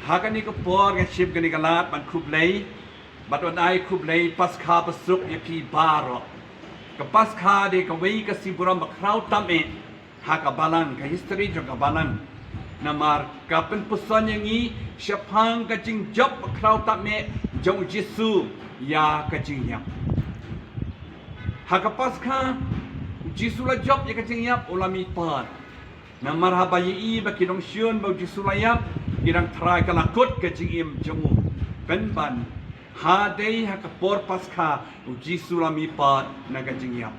hakan ni Khubor kan ship kan ni kalat ban Khublei bat on ai Khublei Paskha Basuk yapi baro ka Paskha de ka wei ka siburam bakrau tame haka balan ka history jo ka balan namar ka pen pusan yang ni syapang ka jing job bakrau tame jong Jesu ya ka jing yap haka Paskha Jesu la job ya ka jing yap ulami pat namar habayi ba kinong syun ba Jesu la yap kirang try kalakot ka jing im jongu ben ban hadei Khubor Paskha Jesu la mi pat na ka jing yap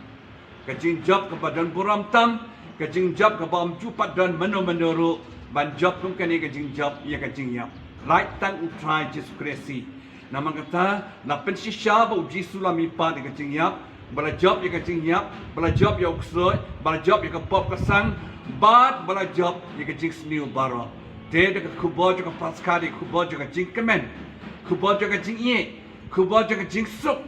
ka jing job ka badan buram tam ka jing job ka bam jupat dan mano ban job kum ka ni ka jing job ya ka jing yap right tang try Jesu Kristi namang kata na pen shisha ba Jesu la mi pat ka jing yap bala job ya ka jing yap bala job ya uksoi bala job ya ka pop ka sang bat bala job ya ka jing sniu baro de ka Khubor ka Paskha de Khubor ka jing kemen Khubor ka jing ye Khubor ka jing suk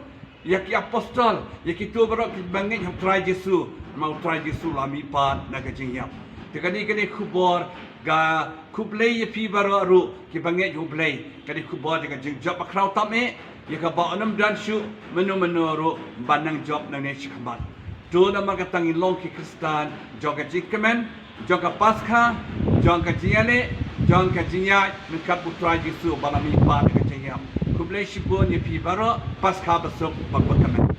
ya ki apostol ya ki tu baro ki bangin ham try Jesu mau try Jesu la mi pat na ka jing yap te kani Khubor ga Khublei ya pi baro ru ki bangin Khublei kani Khubor ka jing job akrau tame ya ka ba onam dan shu menu ru banang job na ne shikmat tu na magatangin long ki Kristan joga jing kemen joga Paskha joga jiale joga jinyai menkat putra Jesu balami pat ka jing yap Khublei shibun ya pi baro Paskha Basuk bakbakamen